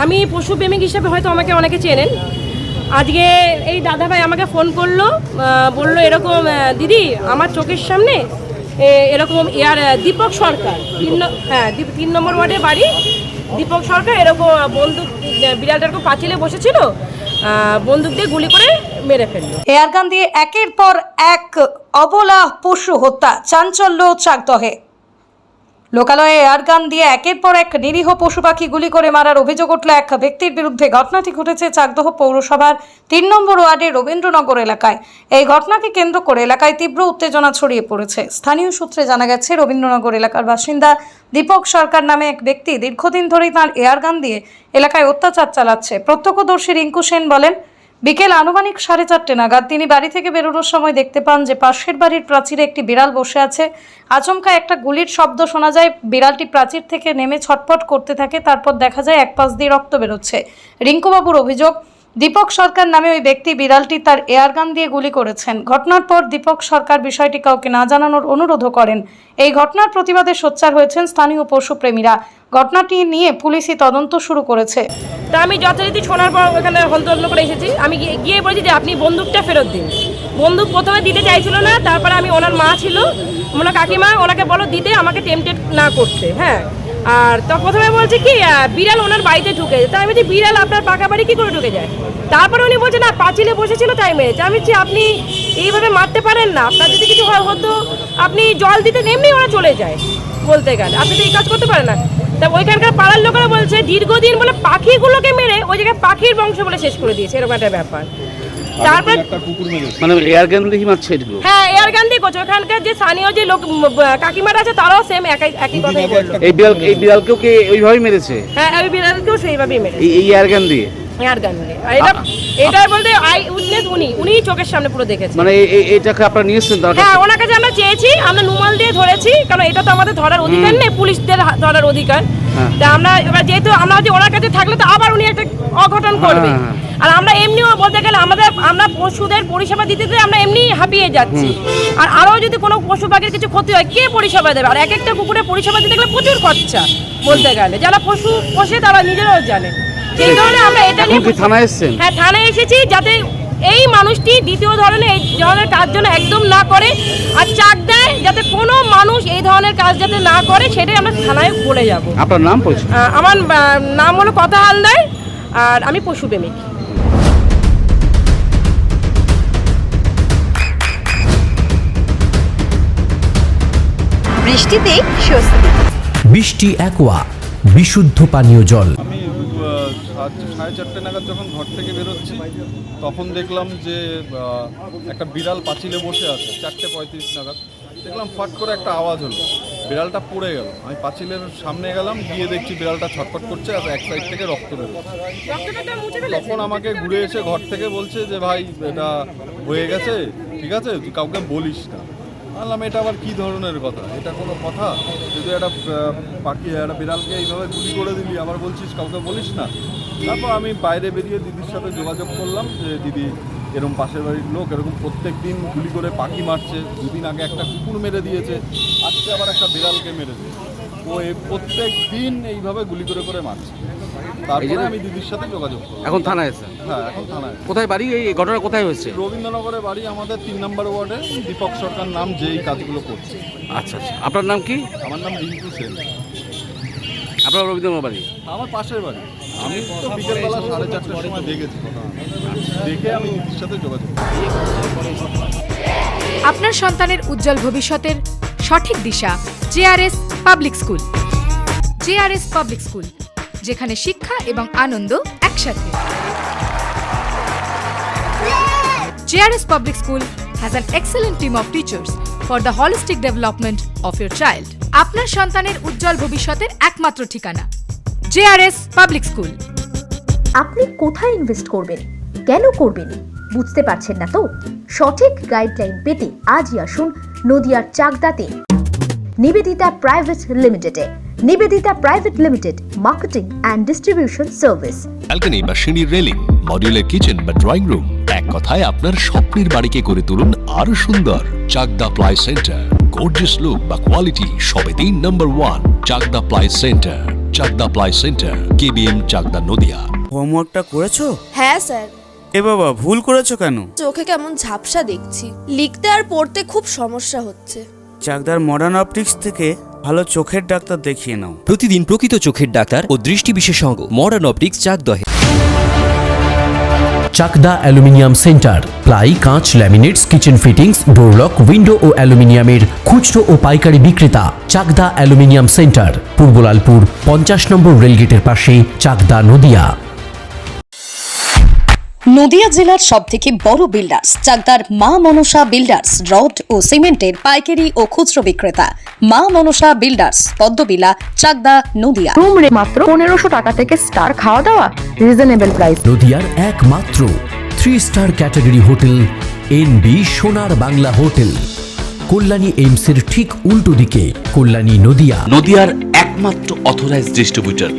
আমি পশুপ্রেমিক হিসেবে হয়তো আমাকে অনেকে চেনেন। আজকে এই দাদাভাই আমাকে ফোন করলো, বললো এরকম দিদি আমার চোখের সামনে এরকম দীপক সরকার 3 নম্বর ওয়ার্ডে বাড়ি, দীপক সরকার এরকম বন্দুক বিড়ালটা এরকম পাঁচিলে বসেছিল, বন্দুক দিয়ে গুলি করে মেরে ফেললো। এয়ারগান দিয়ে একের পর এক অবলা পশু হত্যা, চাঞ্চল্য চাকদহে। লোকালয়ে এয়ারগান দিয়ে একের পর এক নিরীহ পশু পাখি গুলি করে মারার অভিযোগ উঠল এক ব্যক্তির বিরুদ্ধে। ঘটনাটি ঘটেছে চাকদহ পৌরসভার 3 নম্বর ওয়ার্ডের রবীন্দ্রনগর এলাকায়। এই ঘটনাকে কেন্দ্র করে এলাকায় তীব্র উত্তেজনা ছড়িয়ে পড়েছে। স্থানীয় সূত্রে জানা গেছে, রবীন্দ্রনগর এলাকার বাসিন্দা দীপক সরকার নামে এক ব্যক্তি দীর্ঘদিন ধরেই তাঁর এয়ারগান দিয়ে এলাকায় অত্যাচার চালাচ্ছে। প্রত্যক্ষদর্শী রিঙ্কু সেন বলেন, বিকেল আনুমানিক 4:30 নাগাদ তিনি বাড়ি থেকে বেরোনোর সময় দেখতে পান যে পাশের বাড়ির প্রাচীরে একটি বিড়াল বসে আছে। আচমকা একটা গুলির শব্দ শোনা যায়। বিড়ালটি প্রাচীর থেকে নেমে ছটফট করতে থাকে। তারপর দেখা যায় এক পাশ দিয়ে রক্ত বেরোচ্ছে। রিঙ্কুবাবুর অভিযোগ, দীপক সরকার নামে ওই ব্যক্তি বিড়ালটি তার এয়ারগান দিয়ে গুলি করেছেন। ঘটনার পর দীপক সরকার বিষয়টি কাউকে না জানানোর অনুরোধও করেন। এই ঘটনার প্রতিবাদে সোচ্চার হয়েছেন স্থানীয় পশুপ্রেমীরা। ঘটনাটি নিয়ে পুলিশি তদন্ত শুরু করেছে। তা আমি যথারীতি শোনার পর ওখানে হন্তদন্ত করে এসেছি। আমি গিয়ে বলেছি যে আপনি বন্দুকটা ফেরত দিন। বন্দুক প্রথমে দিতে চাইছিল না, তারপরে আমি ওনার মা ছিল, ওনার কাকিমা, ওনাকে বলো দিতে, আমাকে টেম্পটেড না করতে। হ্যাঁ, আর তো প্রথমে বলছে কি বিড়াল ওনার বাড়িতে ঢুকে যায়। তা আমি বলছি বিড়াল আপনার পাকা বাড়ি কী করে ঢুকে যায়? তারপরে উনি বলছে না পাঁচিলে বসেছিল তাই মেরেছে। আমি বলছি আপনি এইভাবে মারতে পারেন না, আপনার যদি কিছু হতো আপনি জল দিতে, এমনি ওরা চলে যায়। বলতে গেলে আপনি তো এই কাজ করতে পারেন না। তা ওইখানকার পাড়ার লোকেরা বলছে দীর্ঘদিন বলে পাখিগুলোকে মেরে ওই জায়গায় পাখির বংশ বলে শেষ করে দিয়েছে, এরকম একটা ব্যাপার। তারপর মানে এয়ারগান দিয়ে মারছে এগুলো। হ্যাঁ, এয়ারগান দিয়ে করছে। ওখানকার যে স্থানীয় যে লোক কাকিমারা আছে তারাও সেম একই কথাই বললো। এই বিড়ালকেও কি ওইভাবেই মেরেছে? হ্যাঁ, ওই বিড়ালকেও সেইভাবেই মেরেছে এই এয়ারগান দিয়ে। এয়ারগান দিয়ে। এটা বলতে আই উইটনেস উনি চোখের সামনে পুরো দেখেছেন। মানে এইটাকে আপনারা নিয়েছেন? হ্যাঁ, ওনার কাছে আমরা চেয়েছি, আমরা নুমাল দিয়ে ধরেছি, কারণ এটা তো আমাদের ধরার অধিকার নেই, পুলিশদের ধরার অধিকার। তা আমরা এবার যেহেতু আমরা যে ওনার কাছে থাকলে তো আবার উনি একটা অঘটন করবে। আর আমরা এমনিও বলতে গেলে আমরা পশুদের পরিষেবা দিতে আমরা এমনি হাঁপিয়ে যাচ্ছি। আর আরও যদি কোনো পশু পাখির কিছু ক্ষতি হয় কে পরিষেবা দেবে? আর এক একটা কুকুরের পরিষেবা দিতে গেলে প্রচুর খরচা। বলতে গেলে যারা পশু পোষে তারা নিজেরাও জানে। সেই ধরনের আমরা এটা নিয়ে থানায় এসেছেন? হ্যাঁ, থানায় এসেছি, যাতে এই মানুষটি দ্বিতীয় ধরনের এই ধরনের কাজ যেন একদম না করে, আর চাপ দেয় যাতে কোনো মানুষ এই ধরনের কাজ যাতে না করে, সেটাই আমরা থানায় বলে যাব। আপনার নাম? আমার নাম হলো কথা হালদার, আর আমি পশুপ্রেমিক। বৃষ্টিতে স্বস্তি। বৃষ্টি অ্যাকোয়া, বিশুদ্ধ পানীয় জল। আমি 4:30 নাগাদ যখন ঘর থেকে বেরোচ্ছি তখন দেখলাম যে একটা বিড়াল পাঁচিলে বসে আছে। 4:35 নাগাদ দেখলাম ফট করে একটা আওয়াজ হলো, বিড়ালটা পড়ে গেল। আমি পাঁচিলের সামনে গেলাম, গিয়ে দেখছি বিড়ালটা ছটফট করছে আর এক সাইড থেকে রক্ত বেরোচ্ছে। তখন আমাকে ঘুরে এসে ঘর থেকে বলছে যে ভাই এটা হয়ে গেছে, ঠিক আছে, তুই কাউকে বলিস না। বললাম এটা আবার কী ধরনের কথা? এটা কোনো কথা? যদি একটা একটা বিড়ালকে এইভাবে গুলি করে দিলি, আবার বলছিস কাউকে বলিস না। তারপর আমি বাইরে বেরিয়ে দিদির সাথে যোগাযোগ করলাম যে দিদি এরকম পাশের বাড়ির লোক এরকম প্রত্যেক দিন গুলি করে পাখি মারছে, 2 দিন আগে একটা কুকুর মেরে দিয়েছে, আজকে আবার একটা বিড়ালকে মেরে দিয়েছে। ও প্রত্যেক দিন এইভাবে গুলি করে মারছে। তারপরে আমি দিদির সাথে যোগাযোগ করলাম। এখন থানায় এসেছেন? হ্যাঁ, এখন থানায়। কোথায় বাড়ি? এই ঘটনা কোথায় হয়েছে? রবীন্দ্রনগরে বাড়ি, আমাদের 3 নম্বর ওয়ার্ডে। দীপক সরকার নাম, যেই কাজগুলো করছে। আচ্ছা, আপনার নাম কি? আমার নাম রিঙ্কু সেন। আপনার রবীন্দ্রনগর বাড়ি? আমার পাশের বাড়ি। আমি তো বিকেলবেলা 4:30টার সময় দেখেছি, দেখে আমি দিদির সাথে যোগাযোগ করি। আপনার সন্তানের উজ্জ্বল ভবিষ্যতের সঠিক দিশা JRS public school. JRS public school, যেখানে শিক্ষা এবং আনন্দ একসাথে। JRS public school has an excellent team of teachers for the holistic development of your child. আপনার সন্তানের উজ্জ্বল ভবিষ্যতের একমাত্র ঠিকানা জেআরএস পাবলিক স্কুল। আপনি কোথায় ইনভেস্ট করবেন, কেন করবেন বুঝতে পারছেন না তো? সঠিক গাইডলাইন পেতে আজই আসুন নদিয়ার চাকদাতে নিবেদিতা প্রাইভেট লিমিটেডে। Nivedita private limited, marketing and distribution service. Balcony বা সিঁড়ির রেলিং, মডিউলার কিচেন বা ড্রয়িং রুম, এক কথায় আপনার স্বপ্নের বাড়িকে করে তুলুন আরো সুন্দর। Chakda ply centre, gorgeous look বা কোয়ালিটি সবে 3 number 1 Chakda ply centre, Chakda ply centre, KBM Chakda Nadia. হোমওয়ার্কটা করেছো? হ্যাঁ স্যার। এ বাবা, ভুল করেছো কেন? চোখে কেমন ঝাপসা দেখছি, লিখতে আর পড়তে খুব সমস্যা হচ্ছে। চাকদার মডার্ন অপটিক্স থেকে ভালো চোখের ডাক্তার দেখিয়ে নাও। প্রতিদিন প্রকৃত চোখের ডাক্তার ও দৃষ্টি বিশেষজ্ঞ মডার্ন অপটিক্স চাকদহে। চাকদা অ্যালুমিনিয়াম সেন্টার, প্লাই, কাঁচ, laminates, kitchen fittings, door lock, window ও অ্যালুমিনিয়ামের খুচরো ও পাইকারি বিক্রেতা। চাকদা অ্যালুমিনিয়াম সেন্টার, পূর্ব লালপুর 50 নম্বর রেলগেটের পাশে, চাকদা, নদিয়া। নদিয়া জেলার সবথেকে বড় বিল্ডার্স চাকদার মা মনসা বিল্ডার্স, রড ও সিমেন্টের পাইকারি ও খুচরো বিক্রেতা। মা মনসা বিল্ডার্স, পদ্মবিলা, চাকদা, নদিয়া। রুম রে মাত্র 1500 টাকা থেকে স্টার, খাওয়া দাওয়া রিজনেবল প্রাইস। নদিয়ার একমাত্র 3 স্টার ক্যাটাগরি হোটেল এনবি সোনার বাংলা হোটেল, কল্যাণী এইমসের ঠিক উল্টো দিকে, কল্যাণী, নদিয়া। নদিয়ার একমাত্র অথরাইজড ডিস্ট্রিবিউটর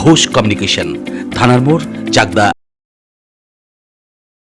ঘোষ কমিউনিকেশন, থানার মোড়, চাকদা।